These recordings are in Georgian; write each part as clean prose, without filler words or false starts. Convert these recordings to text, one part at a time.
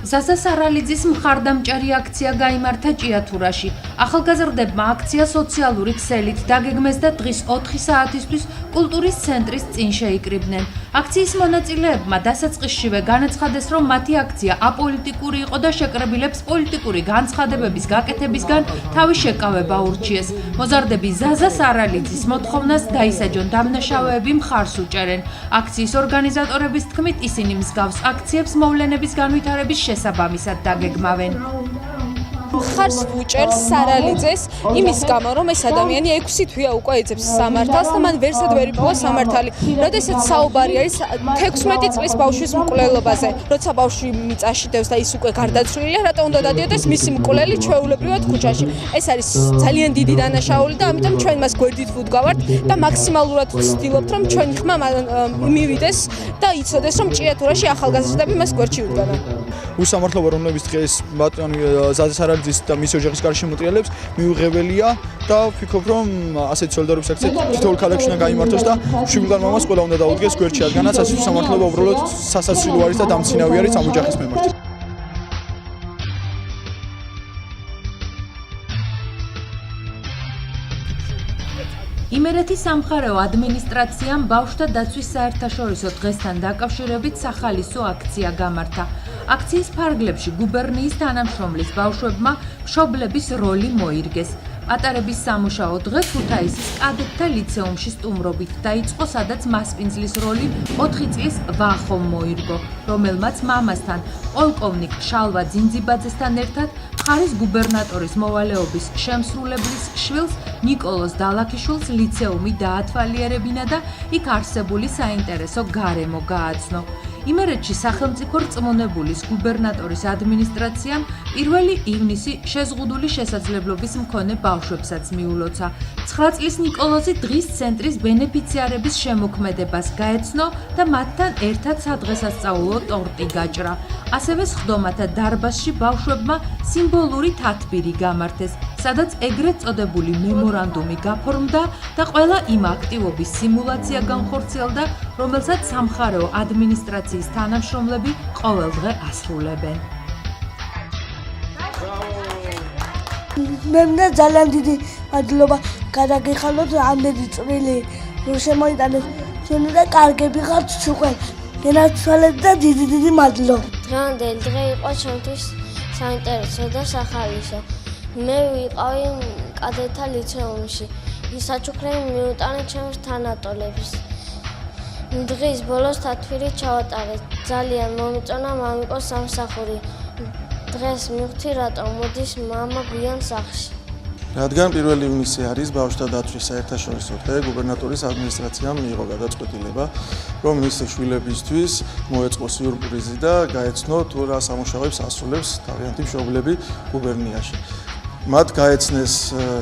ზაზა სარალიძის მხარდამჭერი აქცია გაიმართა ჭიათურაში. ახალგაზრდებმა აქცია სოციალური ქსელით დაგეგმეს და დღის 4 საათისთვის კულტურის ცენტრის წინ შეიკრიბნენ. აქციის მონაწილეებმა დასაწყისშივე განაცხადეს, რომ მათი აქცია აპოლიტიკური იყო და შეკრებილებს პოლიტიკური განცხადებების გაკეთებისგან თავის შეკავება ურჩიეს. მოზარდები ზაზა სარალიძის მოთხოვნას დაისაჯონ დამნაშავეები მხარს უჭერენ. აქციის ორგანიზატორების თქმით, ისინი მსგავს აქციებს მოვლენების განვითარების შესაბამისად დაგეგმავენ. მხარს უჭერს სარალიძეს იმის გამო, რომ ეს ადამიანი 6 თვეა უკვე ეძებს სამართალს და მან ვერსად ვერ იპოვა სამართალი. როდესაც საუბარი არის 16 წლის ბავშვის მკვლელობაზე, როცა ბავშვი მიწაში დევს და ის უკვე გარდაცვლილია, რატო უნდა დადიოდეს მისი მკვლელი ჩვეულებრივად ქუჩაში. ეს არის ძალიან დიდი დანაშაული და ამიტომ ჩვენ მას გვერდით ვუდგავართ და მაქსიმალურად ვცდილობთ, რომ ჩვენი ხმა მივიდეს და იცოდეს, რომ ჭიათურაში ახალგაზრდები მას გვერდში უდგნენ. უსამართლობა, რომლებიც დღეს ბატონი ზაზა სარალიძის და მისი ოჯახის გარშემო მოტრიალებს, მიუღებელია და ვფიქრობ, რომ ასეთი სოლიდარობის აქცია თითოეულ ქალაქში უნდა გაიმართოს და შვილგან მამას ყველა უნდა დაუდგეს გვერდში, რადგანაც ასეთი უსამართლობა უბრალოდ სასაცილო არის და დამცინავი არის ამ ოჯახის მიმართ. იმერეთის სამხარეო ადმინისტრაციამ ბავშვთა დაცვის საერთაშორისო დღესთან დაკავშირებით სახალისო აქცია გამართა. აქციის ფარგლებში გუბერნიის თანამშრომლის ბავშვებმა მშობლების როლი მოირგეს. პატარების სამუშაო დღე ქუთაისის კადეტთა ლიცეუმში სტუმრობით დაიწყო, სადაც მასპინძლის როლი 4 წლის ვახომ მოირგო, რომელმაც მამასთან, პოლკოვნიკ შალვა ძინძიბაძესთან ერთად მხარის გუბერნატორის მოვალეობის შემსრულებლის შვილს ნიკოლოზ დალაქიშვილს ლიცეუმი დაათვალიერებინა და იქ არსებული საინტერესო გარემო გააცნო. იმერეთში სახელმწიფო რწმუნებულის გუბერნატორის ადმინისტრაციამ 1 ივნისი შეზღუდული შესაძლებლობის მქონე ბავშვებსაც მიულოცა. 9 წლის ნიკოლოზი დღის ცენტრის ბენეფიციარების შემოქმედებას გაეცნო და მათთან ერთად სადღესასწაულო ტორტი გაჭრა. ასევე სხდომათა დარბაზში ბავშვებმა სიმბოლური თათბირი გამართეს, სადაც ეგრეთ წოდებული მემორანდუმი გაფორმდა და ყველა იმ აქტივობის სიმულაცია განხორციელდა, რომელსაც სამხარეო ადმინისტრაციის თანამშრომლები ყოველდღე ასრულებენ. მე მინდა ძალიან დიდი მადლობა გადაგიხადოთ ამდენი წვრილი რომ შემოიტანეთ ჩვენ და კარგები ხართ ჩვენ გენაცვალეთ და დიდი მადლობა. დღევანდელი დღე იყო ჩემთვის საინტერესო და სახალისო. მე ვიყავი კადეტთა ლიცეუმში. საჩუქრები მიუტანე ჩემს თანატოლებს. დღის ბოლოს თათბირი ჩავატარეთ. ძალიან მომიწონა მამიკოს სამსახური. დღეს მივხვდი რატომ მოდის მამა გვიან სახლში. რადგან 1 ივნისი არის ბავშვთა დაცვის საერთაშორისო დღე, გუბერნატორის ადმინისტრაციამ მიიღო გადაწყვეტილება, რომ მისი შვილებისთვის მოეწყო სიურპრიზი და გაეცნო თუ რა სამუშაოებს ასრულებს თავიანთი მშობლები გუბერნიაში. მათ გაეცნეს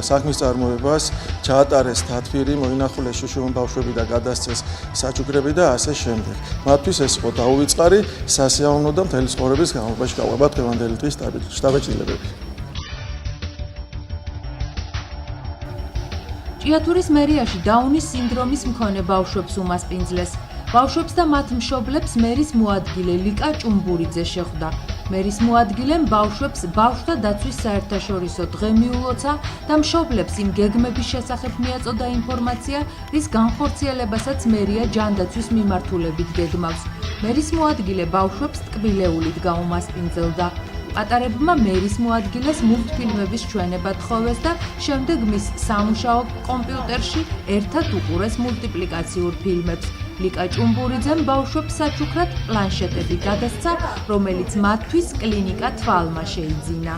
საქმის წარმოებას, ჩაატარეს თათბირი, მოინახულეს შუშούμი ბავშვები და გადასცეს საჩუქრები და ასე შემდეგ. მათთვის ეს იყო დაუვიწყარი, სასიამოვნო და მთელი ცხოვრების განმავლობაში გავყვება დღევანდელი დღის შტაბ-ჭრილებები. ჭიათურის მერიაში დაუნის სინდრომის მქონე ბავშვებს უმასპინძლეს. ბავშვებს და მათ მშობლებს მერის მოადგილე ლიკა ჭუმბურიძე შეხვდა. მერის მოადგილემ ბავშვებს ბავშვთა დაცვის საერთაშორისო დღე მიულოცა და მშობლებს იმ გეგმების შესახებ მიაწოდა ინფორმაცია, რის განხორციელებასაც მერია ჯანდაცვის მიმართულებით გეგმავს. მერის მოადგილე ბავშვებს ტკბილეულით გაუმასპინძელდა. პატარებმა მერის მოადგილეს მულტფილმების ჩვენება თხოვეს და შემდეგ მის სამუშაო კომპიუტერში ერთად უყურეს მულტიპლიკაციურ ფილმებს. ლიკა ჭუმბურიძემ ბავშვებს საჩუქრად პლანშეტები გადასცა, რომელიც მათთვის კლინიკა თვალმა შეიძინა.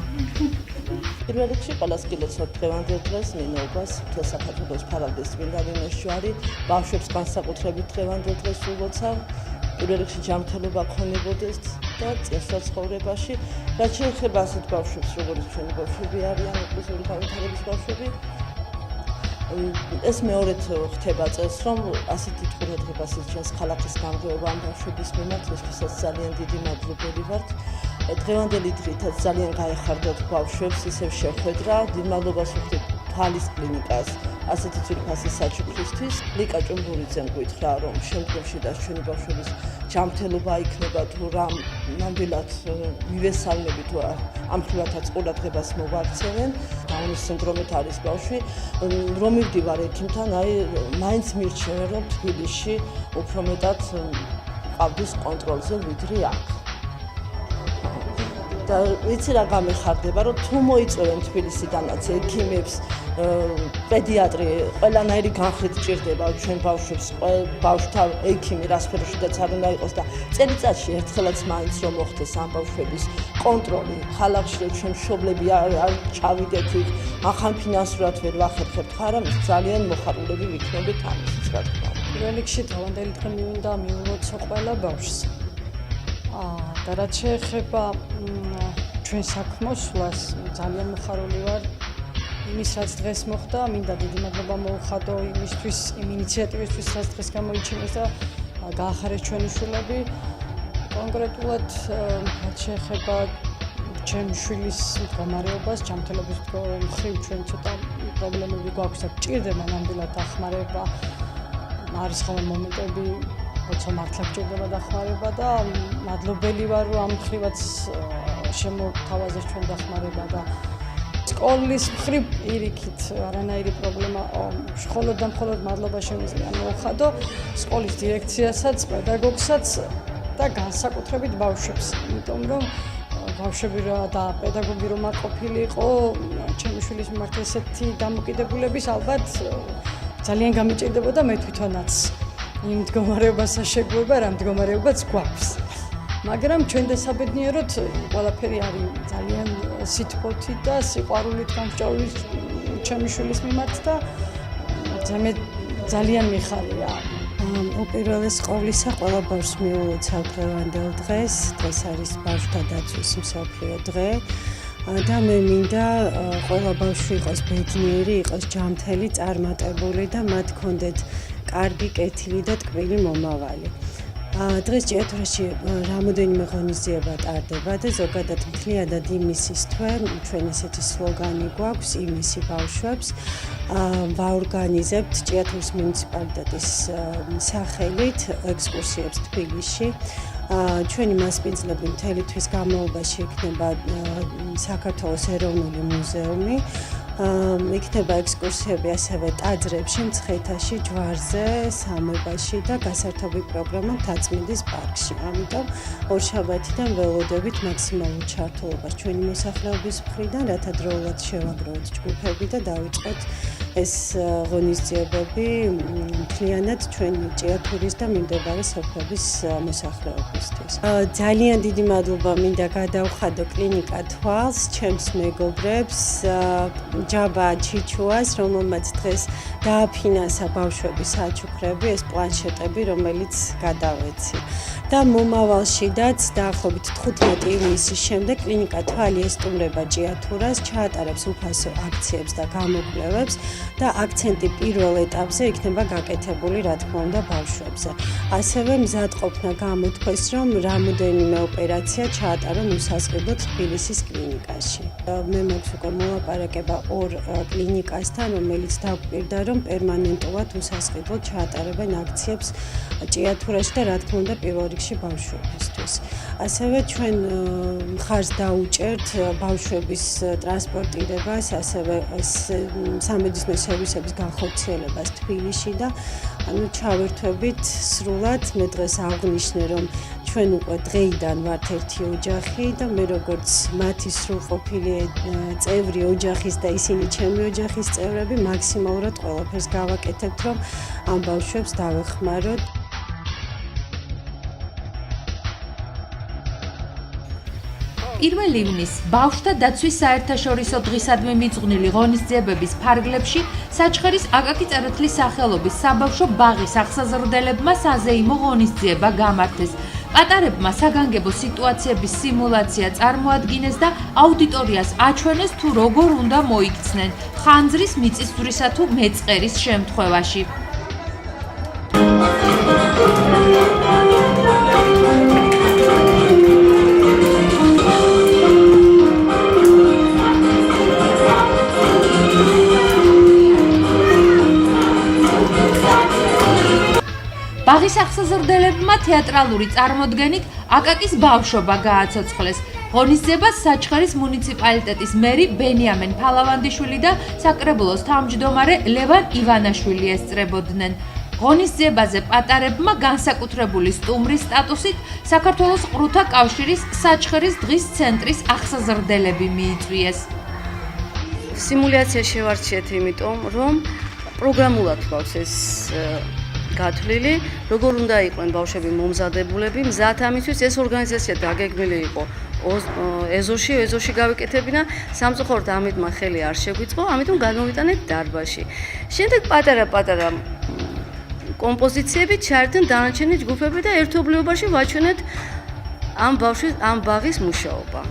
პირველ რიგში ყველას გილოცავთ დღევანდელ დღეს ნინობას, მთელ საქართველოს ფარაგლის წმინდა მინეშვარი, ბავშვებს განსაკუთრებით დღევანდელ დღეს ულოცავ. პირველ რიგში ჯანმრთელობა ქონებოდეს და წესრიგ ცხოვრებაში, რაც შეეხება ასეთ ბავშვებს, როგორც ჩვენი ბავშვები არიან, ინკლუზიური განვითარების ბავშვები. ეს მეორედ ხდება წელს, რომ ასეთი ყურადღებას იჩენს ქალაქის გამგეობა ამ ბავშვების მიმართ, რისთვისაც ძალიან დიდი მადლობელი ვართ. დღევანდელი დღითაც ძალიან გაეხარდათ ბავშვებს, ისევ შეხვედრა, დიდ მადლობას ვუხდით თვალის კლინიკას, ასეთი ძვირფასი საჩუქრისთვის. ლიკა ჭუმბურიძემ გითხრა, რომ შემდგომში და ჩვენი ბავშვების ჯანმრთელობა იქნება თუ რამ ნამდვილად მივესალმები თუ ამ ხილათაც ყურადღებას მოვაქცევენ დაუნის სინდრომით არის ბავშვი რომ მივდივარ ექიმთან აი მაინც მირჩევენ რომ თბილისში უფრო მეტად ყავდის კონტროლზე ვიდრე აქ და ვიცი რა გამეხარდება რომ თუ მოიწევენ თბილისიდანაც ექიმებს პედიატრი ყველანაირი განხრით ჭირდება ჩვენ ბავშვებს ბავშვთა ექიმი რა სფეროშიც არ უნდა იყოს და წელიწადში ერთხელაც მაინც რომ მოხდეს ამ ბავშვების კონტროლი ხალხში ჩვენ მშობლები არ ჩავიდეთ იქ ახალ ფინანსურად ვერ ვახერხებთ ხარ ძალიან მოხარულები ვიქნებით ამის რა თქმა უნდა პირველ რიგში დღევანდელი დღე მინდა მიულოცო ყველა ბავშვს და რაც შეეხება ჩვენ საქმოსვლას ძალიან მოხარული ვარ იმის რაც დღეს მოხდა მინდა დიდი მადლობა მოუხადო იმისთვის იმ ინიციატივისთვის რაც დღეს გამოიჩინეს და გაახარეს ჩვენი შვილები კონკრეტულად რაც შეეხება ჩემი შვილის მდგომარეობას ჯანმრთელობის მხრივ ჩვენ ცოტა პრობლემები გვაქვს და გჭირდება ნამდვილად დახმარება არის ხოლმე მომენტები როცა მართლა გჭირდება დახმარება და მადლობელი ვარ რომ ამ მხრივაც შემოთავაზეს ჩვენ დახმარება და სკოლის მხრივ პირიქით არანაირი პრობლემა მხოლოდ და მხოლოდ მადლობა შემიძლია მოუხადო სკოლის დირექციასაც, პედაგოგსაც და განსაკუთრებით ბავშვებს. იმიტომ რომ ბავშვები და პედაგოგი რომ არ ყოფილი იყო ჩემი შვილის მიმართ ესეთი დამოკიდებულების ალბათ ძალიან გამიჭირდებოდა მე თვითონაც იმ მდგომარეობასაც შეგვება რა მდგომარეობაც გვაქვს. მაგრამ ჩვენ დასაბედნიეროდ ყველაფერი არის ძალიან სითბოთი და სიყვარულით გამსჭოლი ჩემი შვილის მიმართ და ძალიან მიხარია. უპირველეს ყოვლისა ყველა ბავშვს მიულოცავ დღევანდელ დღეს. დღეს არის ბავშვთა დაცვის მსოფლიო დღე და მე მინდა ყველა ბავშვი იყოს ბედნიერი, იყოს ჯანმრთელი, წარმატებული და მათ ჰქონდეთ კარგი, კეთილი და ტკბილი მომავალი. დღეს ჭიათურაში რამოდენიმე ღონისძიება ტარდება და ზოგადად მთლიანად იმისის თვე ჩვენ ესეთი სლოგანი გვაქვს იმისი ბავშვებს ვაორგანიზებთ ჭიათურის მუნიციპალიტეტის სახელით ექსკურსიებს თბილისში ჩვენი მასპინძლები მთელი თვის განმავლობაში იქნება საქართველოს ეროვნული მუზეუმი იქნება ექსკურსიები ასევე ტაძრებში, მცხეთაში, ჯვარზე, სამებაში და გასართობი პროგრამა მთაწმინდის პარკში. ამიტომ ორშაბათიდან ველოდებით მაქსიმალურ ჩართულობას ჩვენი მოსახლეობის მხრიდან, რათა დროულად შევაგროვოთ ჯგუფები და დავიწყოთ ეს ღონისძიებები მთლიანად ჩვენი ჭიათურის და მიმდებარე სოფლების მოსახლეობისთვის. ძალიან დიდი მადლობა მინდა გადავხადო კლინიკა თვალს, ჩემს მეგობრებს ჯაბა ჩიჩუას, რომელმაც დღეს დააფინანსა ბავშვების საჩუქრები, ეს პლანშეტები, რომელიც გადავეცი. და მომავალშიდაც დაახლოებით 15 ივნისის შემდეგ კლინიკა თვალი ესტუმრება ჭიათურას, ჩაატარებს უფასო აქციებს და გამოკვლევებს და აქცენტი პირველ ეტაპზე იქნება გაკეთებული, რა თქმა უნდა, ბავშვებზე. ასევე მზადყოფნა გამოთქვეს, რომ რამოდენიმე ოპერაცია ჩაატარონ უსასყიდლოდ თბილისის კლინიკაში. მე მაქვს უკვე მოლაპარაკება ორ კლინიკასთან, რომელიც დაგვირდა, რომ პერმანენტულად უსასყიდლოდ ჩაატარებენ აქციებს ჭიათურაში და რა თქმა უნდა, პირველ რიგში ბავშვებისთვის. ასევე ჩვენ მხარს დაუჭერთ ბავშვების ტრანსპორტირებას, ასევე სამედიცინო სერვისების განხორციელებას თბილისში და ჩავერთვებით სრულად მე დღეს აღვნიშნე, რომ ჩვენ უკვე დღეიდან ვართ ერთი ოჯახი და მე როგორც მათი სრულყოფილი წევრი ოჯახის და ისინი ჩემი ოჯახის წევრები მაქსიმალურად ყველაფერს გავაკეთებთ, რომ ამ ბავშვებს დავეხმაროთ. პირველ ივნისს ბავშვთა დაცვის საერთაშორისო დღისადმი მიძღვნილი ღონისძიებების ფარგლებში საჩხერის აკაკი წერეთლის სახელობის საბავშვო ბაღის აღსაზრდელებმა საზეიმო ღონისძიება გამართეს. პატარებმა საგანგებო სიტუაციების სიმულაცია წარმოადგინეს და აუდიტორიას აჩვენეს თუ როგორ უნდა მოიქცნენ ხანძრის, მიწისძვრისა თუ მეწყერის შემთხვევაში. ბაღის ახსაზრდელებმა თეატრალური წარმოდგენით აკაკის ბავშვობა გააცოცხლეს. ღონისძიებას საჩხერის მუნიციპალიტეტის მერი ბენიამენ ფალავანდიშვილი და საკრებულოს თავმჯდომარე ლევან ივანაშვილი ესწრებოდნენ. ღონისძიებაზე პატარებმა განსაკუთრებული სტუმრის სტატუსით საქართველოს ყრუთა კავშირის საჩხერის დღის ცენტრის ახსაზრდელები მიიწვიეს. სიმულაცია შევარჩიეთ, იმიტომ რომ პროგრამულად გვაქვს ეს გათვლილი, როგორ უნდა იყვნენ ბავშვები მომზადებულები, მზად ამისთვის ეს ორგანიზაცია დაგეგმილი იყო ეზოში გავიკეთებინა, სამწუხაროდ ამიტმა ხელი არ შეგვიწყო, ამიტომ გამოვიტანეთ დარბაზში. შემდეგ პატარა კომპოზიციები ჩაერთენ დანარჩენი ჯგუფები და ერთობლიობაში ვაჩვენეთ ამ ბაღის მუშაობა.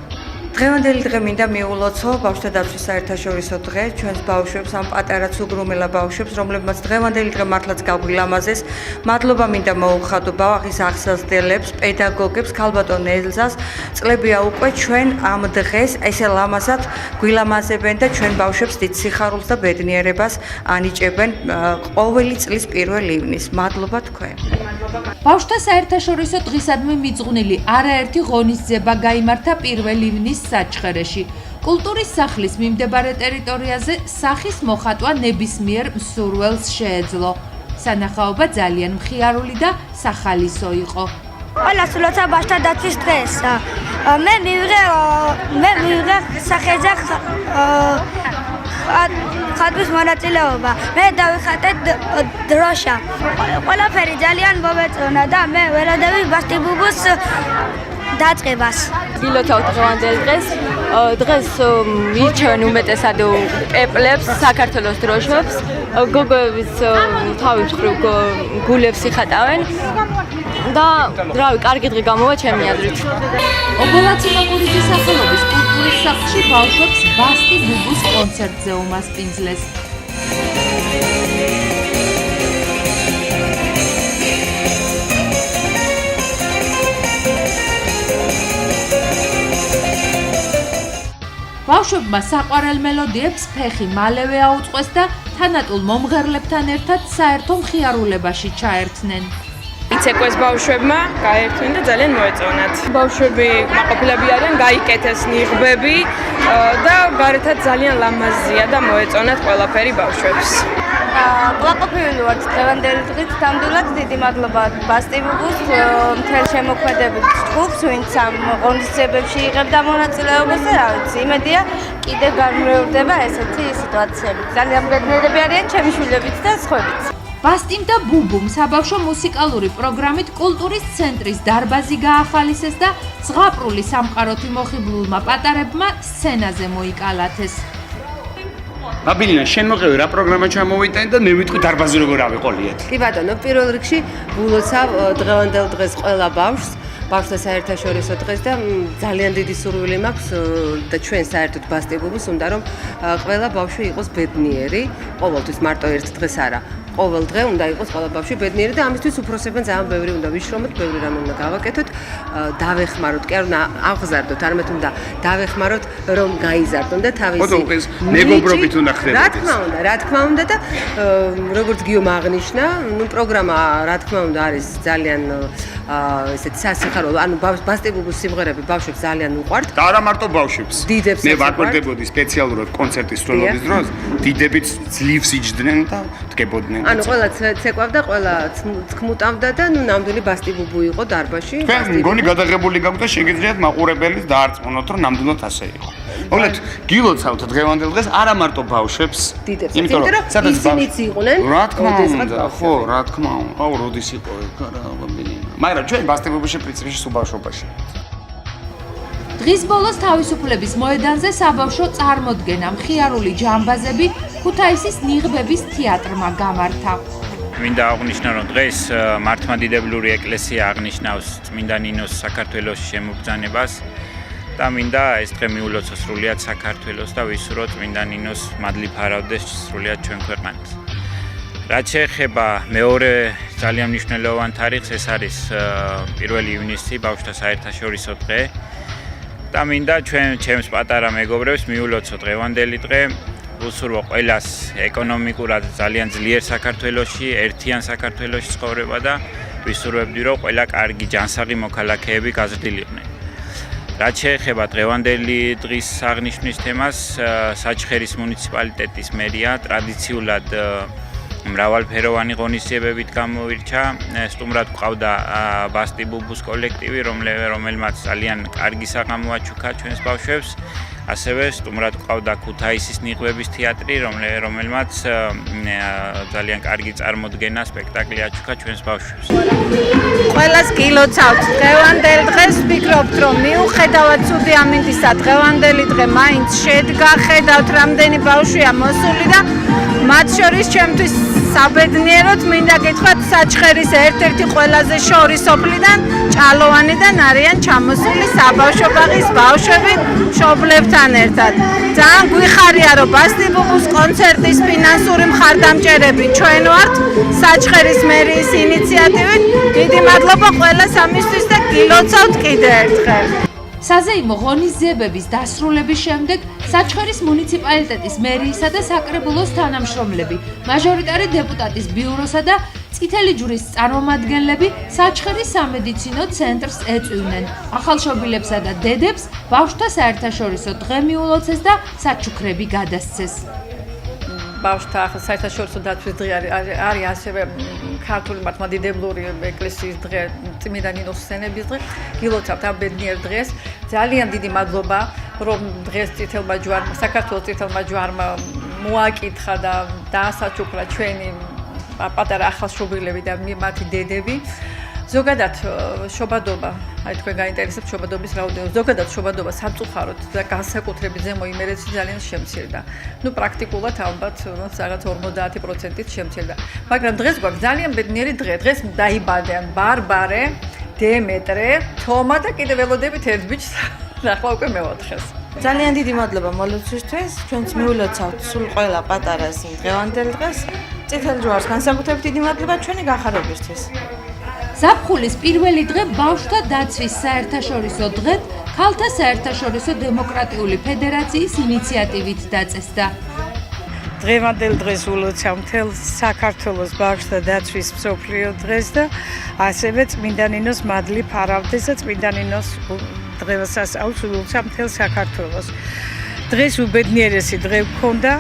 დღევანდელი დღე მინდა მიულოცო ბავშვთა დაცვის საერთაშორისო დღე ჩვენს ბავშვებს ამ პატარა ცუგრუმელა ბავშვებს რომლებმაც დღევანდელი დღე მართლაც გავგვილამაზეს მადლობა მინდა მოუხადო ბაღის ახსაზრდელებს პედაგოგებს ქალბატონ ელზას წლებია უკვე ჩვენ ამ დღეს ესე ლამაზად გვილამაზებენ და ჩვენ ბავშვებს დიდ სიხარულს და ბედნიერებას ანიჭებენ ყოველი წლის 1 ივნის მადლობა თქვენ ბავშვთა საერთაშორისო დღისადმი მიძღვნილი არაერთი ღონისძიება გაიმართა 1 ივნის საჩხერეში. კულტურის სახლის მიმდებარე ტერიტორიაზე სახის მოხატვა ნებისმიერ მსურველს შეეძლო. სანახაობა ძალიან მხიარული და სახალისო იყო. ყველას ვლოცავ ბავშვთა დაცვის დღეს. მე მივიღე სახელზე ხატვის მონაწილეობა. მე დავიხატე დროშა. ყველაფერი ძალიან მომეწონა და მე ვერადები ბასტიბუბუს დაწყებას. ვილოცავთ დღევანდელ დღეს. დღეს მირჩევენ უმეტესად პეპლებს, საქართველოს დროშებს, გოგოების თავის მხრივ გულებს იხატავენ და რავი, კარგი დღე გამოვა ჩემი აზრით. ობოლაცინოგურიძის სახელობის კულტურის სახლში ბავშვებს ბასტი ბუბუს კონცერტზე უმასპინძლეს. ბავშვებმა საყვარელ მელოდიებს ფეხი მალევე აუწყეს და თანატულ მომღერლებთან ერთად საერთო მხიარულებაში ჩაერთნენ. იცეკვეს ბავშვებმა, გაერთნენ და ძალიან მოეწონათ. ბავშვები მაყოფილები არიან, გაიკეთეს ნიღბები და გარეთაც ძალიან ლამაზია და მოეწონათ ყველაფერი ბავშვებს. გაყოფილი ვართ დღევანდელი დღით, ნამდვილად დიდი მადლობა ბასტიბუბუს მთელ შემოქმედებით ჯგუფს, ვინც ამ ღონისძიებებში იღებდა მონაწილეობას და რა ვიცი, იმედია კიდევ განმეორდება ესეთი სიტუაციები. ძალიან ბედნიერები არიან ჩემი შვილებიც და სხვებიც. ბასტიმ და ბუბუმ საბავშვო მუსიკალური პროგრამით კულტურის ცენტრის დარბაზი გაახალისეს და ზღაპრული სამყაროთი მოხიბლულმა პატარებმა სცენაზე მოიკალათეს. ბაბილინა, შენ მოყევი რა პროგრამა ჩამოვიტანე და მე ვიტყვი დარბაზი როგორ ავიყოლიეთ. კი ბატონო, პირველ რიგში ვილოცავ დღევანდელ დღეს ყველა ბავშვს, ბავშვთა საერთაშორისო დღეს და ძალიან დიდი სურვილი მაქვს და ჩვენ საერთოდ ბასტიბუბუს უნდა რომ ყველა ბავშვი იყოს ბედნიერი, ყოველთვის მარტო ერთ დღეს არა. ყოველ დღე უნდა იყოს ყველა ბავშვი ბედნიერი და ამისთვის უფროსებმა ძალიან ბევრი უნდა ვიშრომოთ, ბევრი რამე უნდა გავაკეთოთ, დავეხმაროთ, კი არ უნდა ავღზარდოთ, არამედ უნდა დავეხმაროთ, რომ გაიზარდონ და თავისი მეგობრობით უნდა ხდებოდეს. რა თქმა უნდა და როგორც გიომ აღნიშნა, პროგრამა რა თქმა უნდა არის ძალიან ესეთ სასიხარულო, ანუ ბასტიბუბუს სიმღერები ბავშვებს ძალიან უყვართ. და არა მარტო ბავშვებს. მე ვაკვირდებოდი სპეციალურად კონცერტის სწრაფობის დროს, დიდებიც ძლივს იჯდნენ და დგებოდნენ. ანუ ყველა ცეკვავდა, ყველა თქმუტავდა და ნუ ნამდვილი ბასტიბუბუ იყო დარბაზში. მგონი გადაღებული გაქვთ და შეგიძლიათ მაყურებელს დაარწმუნოთ, რომ ნამდვილად ასე იყო. მოკლედ, გილოცავთ დღევანდელ დღეს არა მარტო ბავშვებს, იმიტომ რომ ისინიც იყვნენ. რა თქმა უნდა, ხო, რა თქმა უნდა. აუ, როდის იყო ეგ რა ბაბილინა. მაგრამ ჩვენ ბასტიბუბუში პრინციპში სულ ბავშვობაში. დღის ბოლოს თავისუფლების მოედანზე საბავშვო წარმოდგენა მხიარული ჯამბაზები ქუთაისის ნიღბების თეატრმა გამართა. მინდა აღვნიშნო, რომ დღეს მართლმადიდებლური ეკლესია აღნიშნავს წმინდა ნინოს საქართველოს შემობრძანებას და მინდა ეს დღე მიულოცო სრულიად საქართველოს და ვისურვო წმინდა ნინოს მადლი ფარავდეს სრულიად ჩვენ ქვეყანას. რაც შეეხება მეორე ძალიან მნიშვნელოვან თარიღს, ეს არის 1 ივნისი, ბავშვთა საერთაშორისო დღე. და მინდა ჩემს პატარა მეგობრებს მიულოცო დღევანდელი დღე, ვუსურვო ყველას ეკონომიკურად ძალიან ძლიერ საქართველოში, ერთიან საქართველოში ცხოვრება და ვისურვებდი, რომ ყველა კარგი ჯანსაღი მოქალაქეები გაზრდილიყვნენ. რაც შეეხება დღევანდელი დღის აღნიშვნის თემას, საჩხერის მუნიციპალიტეტის მერია ტრადიციულად მრავალფეროვანი ღონისძიებებით გამოირჩა. სტუმრად გვყავდა ბასტი ბუბუს კოლექტივი, რომელმაც ძალიან კარგი საღამო აჩუქა ჩვენს ბავშვებს. ასევე სტუმრად გვყავდა ქუთაისის ნიღბების თეატრი, რომელმაც ძალიან კარგი წარმოდგენა სპექტაკლი აჩუქა ჩვენს ბავშვებს. ყველას გილოცავთ დღევანდელ დღეს, ვფიქრობთ, რომ მიუხედავად ცუდი ამინდისა, დღევანდელი დღე მაინც შედგა, ხედავთ რამდენი ბავშვია მოსული და მათ შორის ჩემთვის საბედნიეროდ მინდა გითხრათ, საჩხერის ერთ-ერთი ყველაზე შორი სოფლიდან ჭალოვანიდან არიან ჩამოსული საბავშვო ბაღის ბავშვები მშობლებთან ერთად. ძალიან გვიხარია, რომ ბასტი ბუბუს კონცერტის ფინანსური მხარდამჭერები ჩვენ ვართ საჩხერის მერიის ინიციატივით. დიდი მადლობა ყველას ამისთვის და გილოცავთ კიდევ ერთხელ. საზეიმო ღონისძიებების დასრულების შემდეგ საჩხერის მუნიციპალიტეტის მერიისა და საკრებულოს თანამშრომლები, მაჟორიტარი დეპუტატის ბიუროსა და წითელი ჯვრის წარმომადგენლები საჩხერის სამედიცინო ცენტრს ეწვივნენ. ახალშობილებსა და დედებს ბავშვთა საერთაშორისო დღე მიულოცეს და საჩუქრები გადასცეს. ბავშვთა საერთაშორისო დაცვის დღე არის ასევე ქართული მართლმადიდებლური ეკლესიის დღე, წმინდა ნინოს სენების დღე. გილოცავთ ამ ბედნიერ დღეს. ძალიან დიდი მადლობა, რომ დღეს წითელმა ჯვარმა, საქართველოს წითელმა ჯვარმა მოაკითხა და დაასაჩუქრა ჩვენი პატარა ახალშობილები და მათი დედები. ზოგადად შობადობა, აი თქვენ გაინტერესებთ შობადობის რაოდენობა. ზოგადად შობადობა სამწუხაროდ და განსაკუთრებით ზემო იმერეთში ძალიან შემცირდა. პრაქტიკულად ალბათ რაღაც 50%-ით შემცირდა. მაგრამ დღეს გვაქვს ძალიან ბედნიერი დღე. დღეს დაიბადნენ ბარბარე, დემეტრე, თომა და კიდევ ველოდებით ერთ ბიჭს ახლა უკვე მეოთხეს. ძალიან დიდი მადლობა მოლოცვისთვის. ჩვენც მიულოცავთ სულ ყველა პატარას იმ დღევანდელ დღეს. წითელ ჯვარს განსაკუთრებით დიდი მადლობა ჩვენი განხარებისთვის. ზაფხულის პირველი დღე ბავშვთა დაცვის საერთაშორისო დღედ ქალთა საერთაშორისო დემოკრატიული ფედერაციის ინიციატივით დაწესდა. დღევანდელ დღეს ულოცავ მთელ საქართველოს ბავშვთა დაცვის მსოფლიო დღეს და ასევე წმინდა ნინოს მადლი ფარავდეს და წმინდა ნინოს დღევასწაულს ულოცავ მთელ საქართველოს. დღეს უბედნიერესი დღე გქონდა.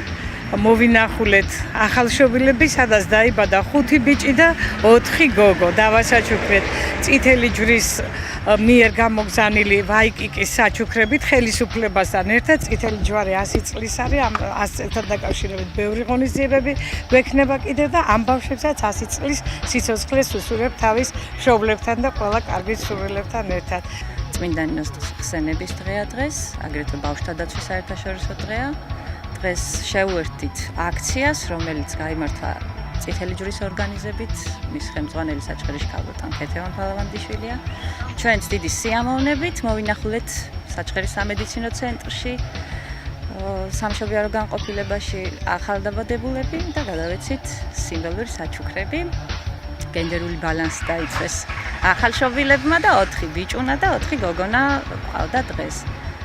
მოვინახულეთ ახალშობილები, სადაც დაიბადა 5 ბიჭი და 4 გოგო. დავასაჩუქრეთ წითელი ჯვრის მიერ გამოგზავნილი ვაიკიკის საჩუქრებით ხელისუფლებასთან ერთად. წითელი ჯვარი 100 წლის არის, ამ 100 წელთან დაკავშირებით ბევრი ღონისძიებები გვექნება კიდევ და ამ ბავშვებსაც 100 წლის სიცოცხლეს უსურვებ თავის მშობლებთან და ყველა კარგი სურვილებთან ერთად. წმინდა ნინოს ხსენების დღეა დღეს, აგრეთვე ბავშვთა დაცვის საერთაშორისო დღეა. დღეს შევუერთდით აქციას, რომელიც გაიმართა წითელი ჯვრის ორგანიზებით, მის ხელმძღვანელი საჩხერის ქალბატონ ქეთევან ფალავანდიშვილია. ჩვენც დიდი სიამოვნებით მოვინახულეთ საჩხერის სამედიცინო ცენტრში, სამშობიარო განყოფილებაში ახალდაბადებულები და გადავეცით სიმბოლური საჩუქრები. გენდერული ბალანსი დაიცვეს ახალშობილებმა და 4 ბიჭუნა და 4 გოგონა ყავდა დღეს.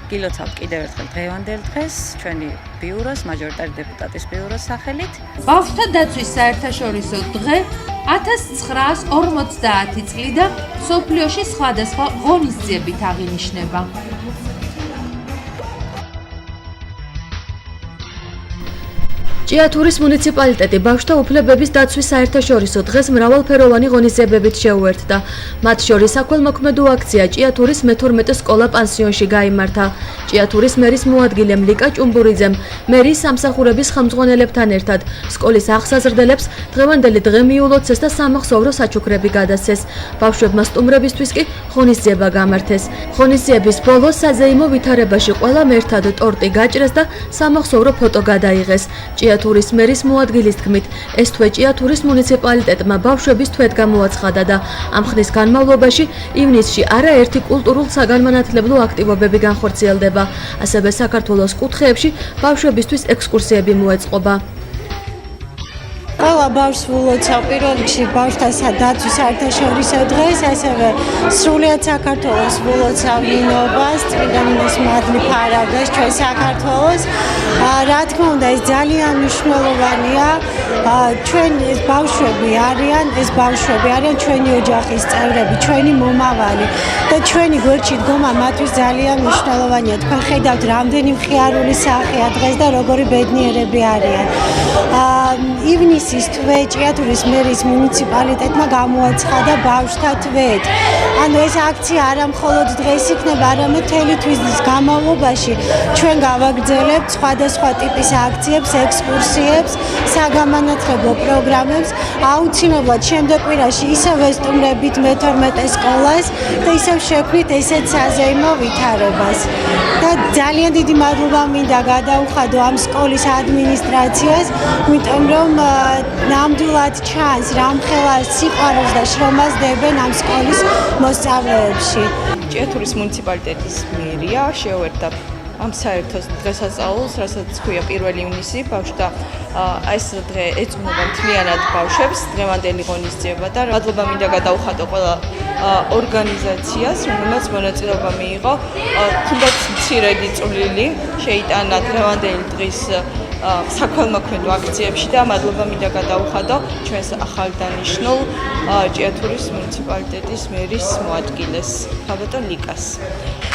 გილოცავთ კიდევ ერთხელ დღევანდელ დღეს ჩვენი ბიუროს, მაჟორიტარი დეპუტატის ბიუროს სახელით. ბავშვთა დაცვის საერთაშორისო დღე 1950 წლიდან მსოფლიოში სხვადასხვა ღონისძიებით აღინიშნება. ჭიათურის მუნიციპალიტეტი ბავშვთა უფლებების დაცვის საერთაშორისო დღეს მრავალფეროვანი ღონისძიებებით შეუერთდა. მათ შორის საქველმოქმედო აქცია ჭიათურის მე-12 სკოლა-პანსიონში გაიმართა. ჭიათურის მერის მოადგილემ ლიკა ჭუმბურიძემ მერის სამსახურების ხელმძღვანელებთან ერთად სკოლის აღსაზრდელებს დღევანდელი დღე მიულოცეს და სამახსოვრო საჩუქრები გადასცეს. ბავშვებმა სტუმრებისთვის კი ღონისძიება გამართეს. ღონისძიების ბოლოს საზეიმო ვითარებაში ყველამ ერთად ტორტი გაჭრეს და სამახსოვრო ფოტო გადაიღეს. ჭიათურის მერის მოადგილის თქმით, ეს თვე ჭიათურის მუნიციპალიტეტმა ბავშვების თვედ გამოაცხადა და ამ ხნის განმავლობაში ივნისში არაერთი კულტურულ-საგანმანათლებლო აქტივობები განხორციელდება. ასევე საქართველოს კუთხეებში ბავშვებისთვის ექსკურსიები მოეწყობა. ყველა ბავშვს ვილოცავ პირველ რიგში ბავშვთა დაცვის საერთაშორისო დღეს, ასევე სრულიად საქართველოს ვილოცავ ნინობას, წმინდა ნინოს მადლი ფარაგდეს ჩვენ საქართველოს. რა თქმა უნდა, ეს ძალიან მნიშვნელოვანია. ჩვენ ეს ბავშვები არიან ჩვენი ოჯახის წევრები, ჩვენი მომავალი და ჩვენი გვერდში დგომა მათთვის ძალიან მნიშვნელოვანია. თქვენ ხედავთ, რამდენი მხიარული სახეა დღეს და როგორი ბედნიერები არიან. ივნისის თვე ჭიათურის მერის მუნიციპალიტეტმა გამოაცხადა ბავშვთა თვედ. ანუ ეს აქცია არა მხოლოდ დღეს იქნება, არამედ მთელი თვის განმავლობაში ჩვენ გავაგრძელებთ სხვადასხვა ტიპის აქციებს, ექსკურსიებს, საგამანათლებლო პროგრამებს. აუცილებლად შემდეგ კვირაში ისევ ვესტუმრებით მე-12 სკოლას და ისევ შექმნით ესეთ საზეიმო ვითარებას. და ძალიან დიდი მადლობა მინდა გადაუხადო ამ სკოლის ადმინისტრაციას, იმიტომ რომ ნამდვილად ჩანს რამხელა სიყვარულს და შრომას დებენ ამ სკოლის მოსწავლეებში. ჭიათურის მუნიციპალიტეტის მერია შეუერთდა ამ საერთო დღესასწაულს, რასაც ქვია 1 ივნისი, ბავშვთა ეს დღე ეძღვნება მთლიანად ბავშვებს, დღევანდელი ღონისძიება და მადლობა მინდა გადაუხადო ყველა ორგანიზაციას, რომელმაც მონაწილეობა მიიღო, თუნდაც მცირედი წვლილი შეიტანა დღევანდელი დღის საქველმოქმედო აქციებში და მადლობა მინდა გადაუხადო ჩვენს ახალდანიშნულ ჭიათურის მუნიციპალიტეტის მერის მოადგილეს, ქალბატონ ლიკას.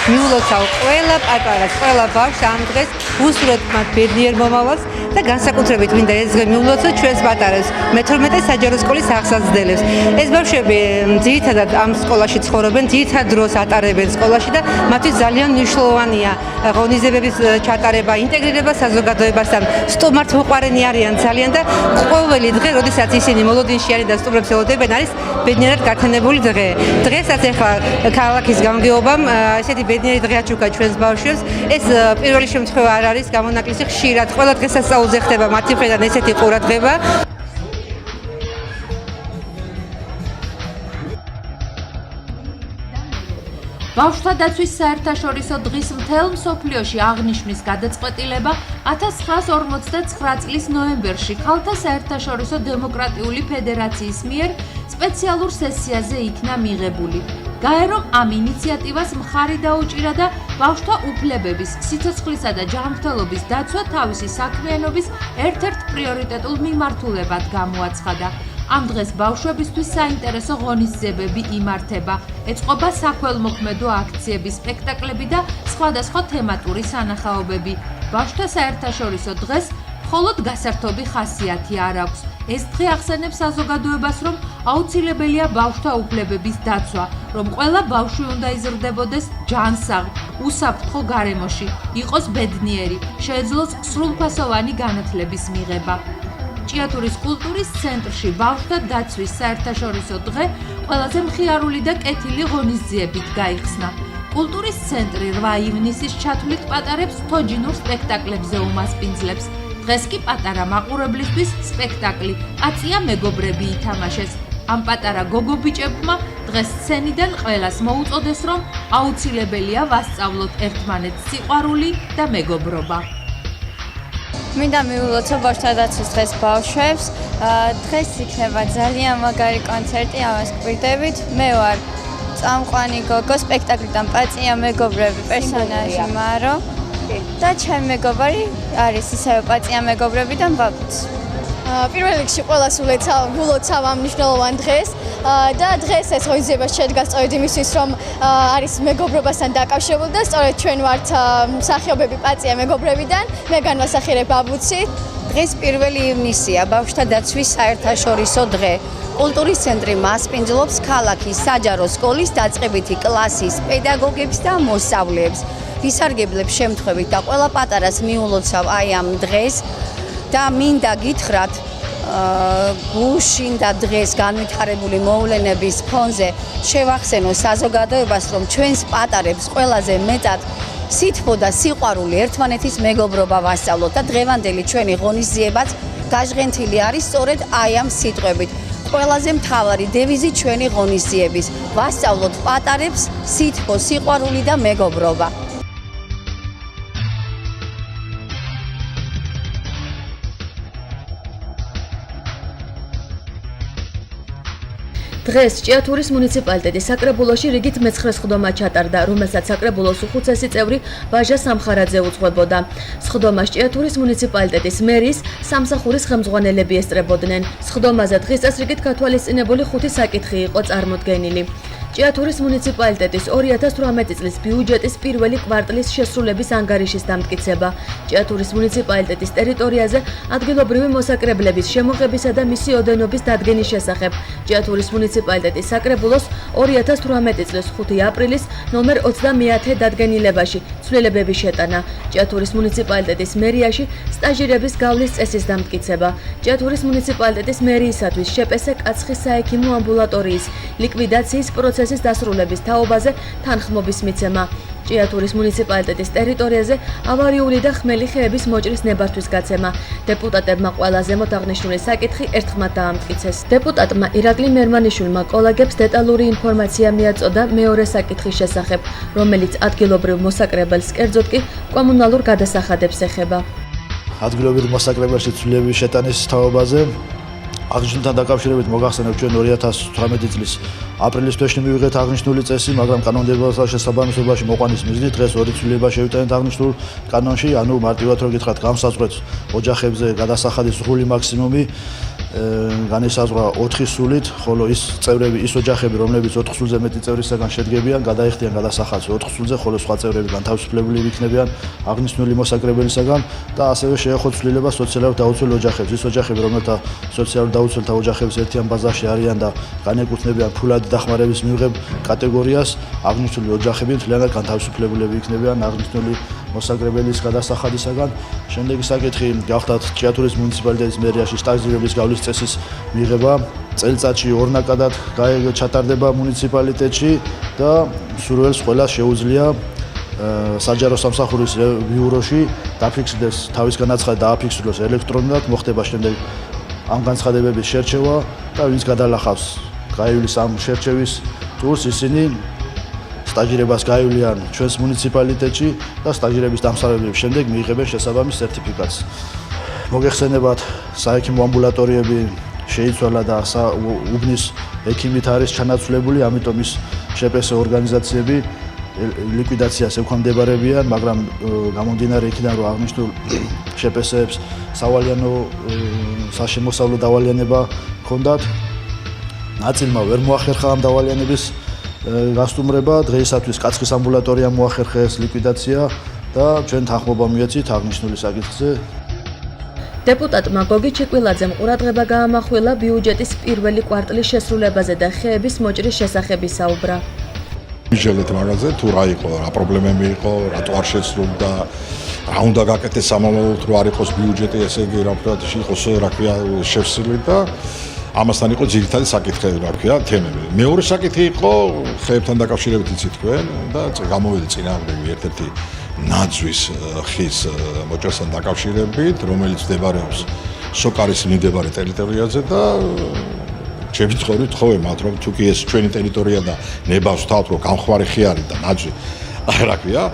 მიულოცავ ყველა პატარას, ყველა ბავშვს ამ დღეს უსურვებთ მათ ბედნიერ მომავალს და განსაკუთრებით მინდა ეს დღე მიულოცოთ ჩვენს პატარებს, მე-12 საჯარო სკოლის აღსაძდელებს. ეს ბავშვები ძირითადად ამ სკოლაში ცხოვრობენ, ძირითად დროს ატარებენ სკოლაში და მათთვის ძალიან მნიშვნელოვანია ღონისძიებების ჩატარება, ინტეგრირება საზოგადოებასთან. სტუმართ მოყვარენი არიან ძალიან და ყოველი დღე, როდესაც ისინი მოლოდინში არიან და სტუმრებს ელოდებენ, არის ბედნიერად გაქონებული დღე. დღესაც ახლა ქალაქის გამგეობამ ესეთი ბედნიერი დღე აჩუქა ჩვენს ბავშვებს. ეს პირველი შემთხვევა არ არის გამონაკლისი, ხშირად ყველა დღესასწაულზე ხდება მათი მხრიდან ესეთი ყურადღება. ბავშვთა დაცვის საერთაშორისო დღის მთელ მსოფლიოში აღნიშვნის გადაწყვეტილება 1959 წლის ნოემბერში ქალთა საერთაშორისო დემოკრატიული ფედერაციის მიერ სპეციალურ სესიაზე იქნა მიღებული. გაერომ ამ ინიციატივას მხარი დაუჭირა და ბავშვთა უფლებების, სიცოცხლისა და ჯანმრთელობის დაცვა თავისი საქმიანობის ერთ-ერთ პრიორიტეტულ მიმართულებად გამოაცხადა. ამ დღეს ბავშვებისთვის საინტერესო ღონისძიებები იმართება, ეწყობა საქველმოქმედო აქციები, სპექტაკლები და სხვადასხვა თემატური სანახაობები. ბავშვთა საერთაშორისო დღეს მხოლოდ გასართობი ხასიათი არ აქვს. ეს დღე ახსენებს საზოგადოებას, რომ აუცილებელია ბავშვთა უფლებების დაცვა, რომ ყველა ბავშვი უნდა იზრდებოდეს ჯანსაღ, უსაფრთხო გარემოში, იყოს ბედნიერი, შეეძლოს სრულფასოვანი განათლების მიღება. ჭიათურის კულტურის ცენტრში ბავშვთა დაცვის საერთაშორისო დღე ყველაზე მხიარული და კეთილი ღონისძიებით გაიხსნა. კულტურის ცენტრი 8 ივნისის ჩათვლით პატარებს თოჯინურ სპექტაკლებზე უმასპინძლებს. დღეს კი პატარა მაყურებლისთვის სპექტაკლი „აწია მეგობრები“ ითამაშეს. ამ პატარა გოგობიჭებმა დღეს სცენიდან ყველას მოუწოდეს, რომ აუცილებელია ვასწავლოთ ერთმანეთს სიყვარული და მეგობრობა. მინდა მიულოცო ბავშვთა დაცვის დღეს ბავშვებს. დღეს იქნება ძალიან მაგარი კონცერტი, ამას გვირდებით. მე ვარ წამყვანი გოგო სპექტაკლიდან „პაწია მეგობრები“ პერსონაჟი მარო და ჩემი მეგობარი არის ისევე „პაწია მეგობრებიდან“ ბაბუც. პირველ რიგში ყველას ვილოცავ ამ მნიშვნელოვან დღეს და დღეს ეს ღონისძიება შედგა სწორედ იმისთვის, რომ არის მეგობრობასთან დაკავშირებული და სწორედ ჩვენ ვართ მსახიობები „პაწია მეგობრებიდან“. მე განვასახიერებ ბაბუცი. დღეს 1 ივნისია, ბავშვთა დაცვის საერთაშორისო დღე. კულტურის ცენტრი მასპინძლობს ქალაქის საჯარო სკოლის დაწყებითი კლასის პედაგოგებს და მოსწავლეებს. ვისარგებლებ შემთხვევით და ყველა პატარას მიულოცავ აი ამ დღეს და მინდა გითხრათ გუშინ და დღეს განვითარებული მოვლენების ფონზე შევახსენო საზოგადოებას, რომ ჩვენს პატარებს ყველაზე მეტად სითბო და სიყვარული, ერთმანეთის მეგობრობა ვასწავლოთ და დღევანდელი ჩვენი ღონისძიებაც გაჟღენთილი არის სწორედ აი ამ სიტყვებით. ყველაზე მთავარი დევიზი ჩვენი ღონისძიების ვასწავლოთ პატარებს სითბო, სიყვარული და მეგობრობა. დღეს ჭიათურის მუნიციპალიტეტის საკრებულოში რიგით მე-9 სხდომა ჩატარდა, რომელსაც საკრებულოს უხუცესი წევრი ვაჟა სამხარაძე უძღვებოდა. სხდომას ჭიათურის მუნიციპალიტეტის მერის სამსახურის ხელმძღვანელები ესწრებოდნენ. სხდომაზე დღის წესრიგით გათვალისწინებული 5 საკითხი იყო წარმოდგენილი. ჭიათურის მუნიციპალიტეტის 2018 წლის ბიუჯეტის პირველი კვარტლის შესრულების ანგარიშის დამტკიცება, ჭიათურის მუნიციპალიტეტის ტერიტორიაზე ადგილობრივი მოსაკრებლების შემოღებისა და მისი ოდენობის დადგენის შესახებ, ჭიათურის მუნიციპალიტეტის საკრებულოს 2018 წლის 5 აპრილის ნომერ 30 დადგენილებაში ცვლილებების შეტანა, ჭიათურის მუნიციპალიტეტის მერიაში სტაჟირების გავლის წესის დამტკიცება, ჭიათურის მუნიციპალიტეტის მერიისათვის შპს კაცხის საექიმო ამბულატორიის ლიკვიდაციის პროცესის დასრულების თაობაზე თანხმობის მიცემა, ჭიათურის მუნიციპალიტეტის ტერიტორიაზე ავარიული და ხმელი ხეების მოჭრის ნებართვის გაცემა. დეპუტატებმა ყველა ზემოთ აღნიშნული საკითხი ერთხმად დაამტკიცეს. დეპუტატმა ირაკლი მერმანიშვილმა კოლეგებს დეტალური ინფორმაცია მიაწოდა მეორე საკითხის შესახებ, რომელიც ადგილობრივ მოსაკრებელს, კერძოდ კი კომუნალურ გადასახადებს ეხება. ადგილობრივ მოსაკრებელში ცვლილების შეტანის თაობაზე აღნიშნულთან დაკავშირებით მოგახსენებთ ჩვენ 2018 წლის აპრილის თვეში მივიღეთ აღნიშნული წესი, მაგრამ კანონმდებლობასთან შესაბამისობაში მოყვანის მიზნით დღეს ორი ცვლილება შევიტანეთ აღნიშნულ კანონში, ანუ მარტივად რო გითხრათ, გამსაზღვრეთ ოჯახებზე გადასახადის სრული მაქსიმუმი განისაზღვრა 4 სულით, ხოლო ის წევრები, ის ოჯახები, რომლებიც 4 სულზე მეტი წევრისაგან შედგებიან, გადაიხდიან გადასახადს 4 სულზე, ხოლო სხვა წევრები განთავისუფლებული იქნებიან აღნიშნული მოსაკრებელისაგან და ასევე შეეხო ცვლილება სოციალურად დაუცველ ოჯახებს. ის ოჯახები, რომელთა სოციალურად დაუცველთა ოჯახების ერთიან ბაზაში არიან და განეკუთვნებიან ფულადი დახმარების მიღებ კატეგორიას, აღნიშნული ოჯახები მთლიანად განთავისუფლებულები იქნებიან აღნიშნული მოსაკრებელის გადასახადისაგან. შემდეგი საკითხი გახდათ ჭიათურის მუნიციპალიტეტის მერიაში სტაჟირების გავლის წესის მიღება. წელიწადში 2 ნაკადად ჩატარდება მუნიციპალიტეტში და სურვილს ყველას შეუძლია საჯარო სამსახურის ბიუროში დაფიქსირდეს თავის განაცხადი დააფიქსიროს ელექტრონულად, მოხდება შემდეგ ამ განცხადებების შერჩევა და ვინც გადალახავს გაივლის ამ შერჩევის ტურს, ისინი სტაჟირებას გაივლიან ჩვენს მუნიციპალიტეტში და სტაჟირების დამსწრებლების შემდეგ მიიღებენ შესაბამის სერტიფიკატს. მოგეხსენებათ, საექიმო ამბულატორიები შეიცვალა და უბნის ექიმით არის ჩანაცვლებული, ამიტომ ის შპს ორგანიზაციები ლიკვიდაციას ექვემდებარებიან, მაგრამ გამომდინარე იქიდან, რომ აღნიშნულ შპს-ებს სავალიანო საშემოსავლო დავალიანება ჰქონდათ, ნაწილმა ვერ მოახერხა ამ დავალიანების გასტუმრება, დღეისათვის კაცხის ამბულატორიამ მოახერხეს ლიკვიდაცია და ჩვენ თანხმობა მიეცით აღნიშნული საკითხზე. დეპუტატმა გოგი ჩიკვილაძემ ყურადღება გაამახვილა ბიუჯეტის პირველი კვარტლის შესრულებაზე და ხეების მოჭრის შესახებ ისაუბრა. მიჟელეთ მაგაზე თუ რა იყო, რა პრობლემები იყო, რატო არ შესრულდა, რა უნდა გაკეთდეს სამომავლოდ, რომ არ იყოს ბიუჯეტი, ესე იგი რა ვთქვათ, იყოს რა ქვია შევსილი და ამასთან იყო ძირითადი საკითხები, რა ქვია, თემები. მეორე საკითხი იყო ხეებთან დაკავშირებით იცით თქვენ და გამოვიდა წინააღმდეგი ერთ-ერთი ნაძვის ხის მოჭრასთან დაკავშირებით, რომელიც მდებარეობს სოკარის მიმდებარე ტერიტორიაზე და ჩემი ცხოვრით ხოვე მათ რომ თუ კი ეს ჩვენი ტერიტორია და ნებავს თავთ რომ გამხვარი ხე არის და ნაძვი რა ქვია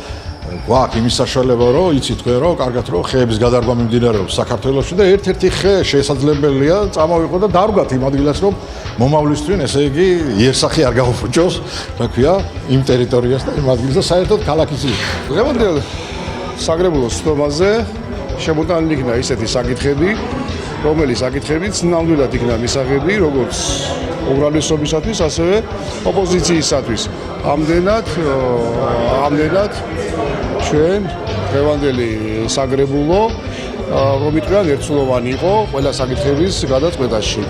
გვაქვს იმის საშუალება რომ იცით თქვენ რომ კარგად რომ ხეების გადარგვა მიმდინარეობს საქართველოში და ერთ-ერთი ხე შესაძლებელია წამოვიყო და დარგვათ იმ ადგილას რომ მომავლისთვინ ესე იგი იერსახი არ გაუფუჭოს რა ქვია იმ ტერიტორიას და იმ ადგილას და საერთოდ ქალაქის დღევანდელ საკრებულოს სხდომაზე შემოტანილი იქნა ისეთი საკითხები რომელიც საკითხებიც ნამდვილად იქნა მისაღები როგორც უმრავლესობისათვის, ასევე ოპოზიციისათვის. ამდენად ჩვენ დღევანდელი საკრებულო რომ იტყვიან ერთსულოვანი იყო ყველა საკითხების გადაწყვეტაში.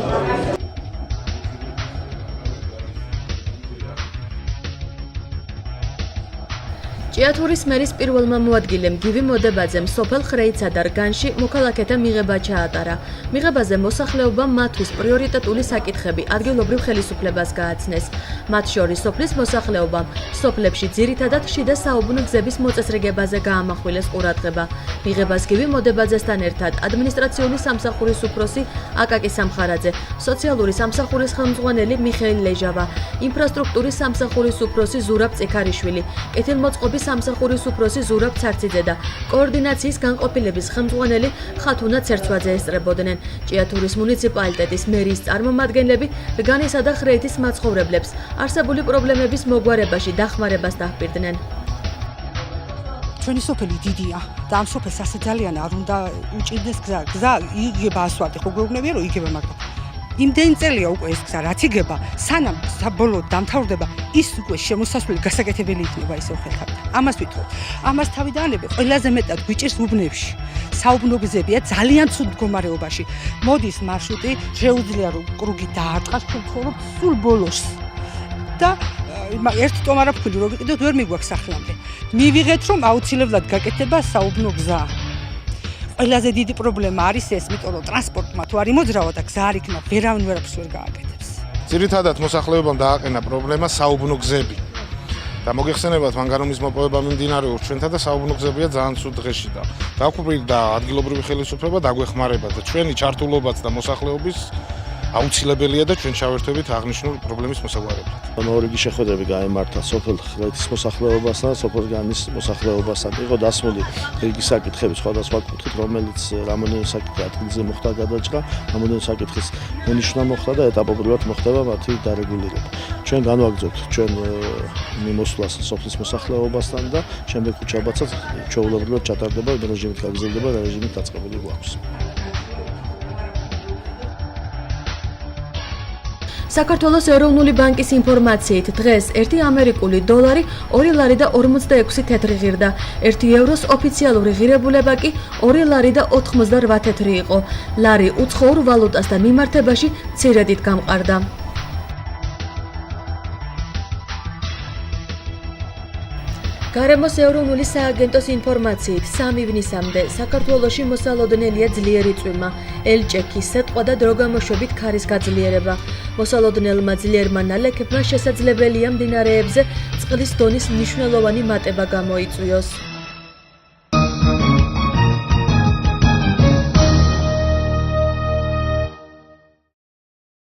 ჭიათურის მერის პირველმა მოადგილემ გივი მოდებაძემ სოფელ ხრეიცა და რგანში მოქალაქეთა მიღება ჩაატარა. მიღებაზე მოსახლეობამ მათთვის პრიორიტეტული საკითხები ადგილობრივ ხელისუფლებას გააცნეს. მათ შორის სოფლის მოსახლეობამ სოფლებში ძირითადად შიდა საუბნო გზების მოწესრიგებაზე გაამახვილეს ყურადღება. მიღებას გივი მოდებაძესთან ერთად ადმინისტრაციული სამსახურის უფროსი აკაკი სამხარაძე, სოციალური სამსახურის ხელმძღვანელი მიხეილ ლეჟავა, ინფრასტრუქტურის სამსახურის უფროსი ზურაბ წიქარიშვილი, კეთილმოწყობის სამსახურის უფროსი ზურაბ ცარციძე და კოორდინაციის განყოფილების ხელმძღვანელი ხათუნა ცერცვაძე ესწრებოდნენ. ჭიათურის მუნიციპალიტეტის მერიის წარმომადგენლები რგანისა და ხრეითის მაცხოვრებლებს არსებული პრობლემების მოგვარებაში დახმარებას დაჰპირდნენ. ჩვენი სოფელი დიდია და ამ სოფელს ასე ძალიან არ უნდა უჭირდეს გზა იგება ასფალტი ხო გვეუბნებია რომ იგება მაგრამ იმდენი წელია უკვე ეს გზა რაც იგება სანამ საბოლოოდ დამთავრდება ის უკვე შემოსასვლელი გასაკეთებელი იქნება ეს სოფელთან ამას ვითხოვთ ამას თავიდანები ყველაზე მეტად გვიჭირს უბნებში საუბნო გზებია ძალიან ცუდ მდგომარეობაში მოდის მარშრუტი შეუძლია რომ კრუგი დაარტყას ჩვენ ცხოვრობ სულ ბოლოს და ერთ ტომარაფქული რო ვიყიდოთ ვერ მიგვაქვს ახლამდე მივიღეთ რომ აუცილებლად გაკეთება საუბნო გზა ყველაზე დიდი პრობლემა არის ეს იმიტომ რომ ტრანსპორტმა თუ არ იმოძრავა და გზა არ იქნება ვერავინ ვერაფერს ვერ გააკეთებს ძირითადად მოსახლეობამ დააყენა პრობლემა საუბნო გზები და მოგეხსენებათ მანგანუმის მოპოვება მიმდინარეობს ჩვენთან და საუბნო გზებია ძალიან ცუდ დღეში და დაუკვირდა ადგილობრივი ხელისუფლება დაგვეხმარება და ჩვენი ჩართულობაც და მოსახლეობის აუცილებელია და ჩვენ ჩავერთვებით აღნიშნულ პრობლემის მოსაგვარებლად. მორიგი შეხვედრები გაემართა სოფელ ხრეთის მოსახლეობასთან, სოფელ განის მოსახლეობასთან. იყო დასმული რიგი საკითხები სხვადასხვა კუთხით, რომელიც რამოდენიმე საკითხი ადგილზე მოხდა გადაჭრა, რამოდენიმე საკითხის მონიშნა მოხდა და ეტაპობრივად მოხდება მათი დარეგულირება. ჩვენ განვაგრძობთ ჩვენ მიმოსვლას სოფლის მოსახლეობასთან და შემდეგ ხუთშაბათსაც ჩვეულებრივად ჩატარდება რეჟიმით გაგრძელდება და რეჟიმით დაწყებული გვაქვს. საქართველოს ეროვნული ბანკის ინფორმაციით დღეს 1 ამერიკული დოლარი 2 ლარი და 46 თეთრი ღირდა. 1 ევროს ოფიციალური ღირებულება კი 2 ლარი და 88 თეთრი იყო. ლარი უცხოურ ვალუტასთან მიმართებაში მცირედით გამყარდა. გარემოს ეროვნული სააგენტოს ინფორმაციით 3 ივნისამდე საქართველოში მოსალოდნელია ძლიერი წვიმა, ელჭექი, სეტყვა და დროგამოშვებით ქარის გაძლიერება. მოსალოდნელმა ძლიერმა ნალექებმა შესაძლებელია მდინარეებზე წყლის დონის მნიშვნელოვანი მატება გამოიწვიოს.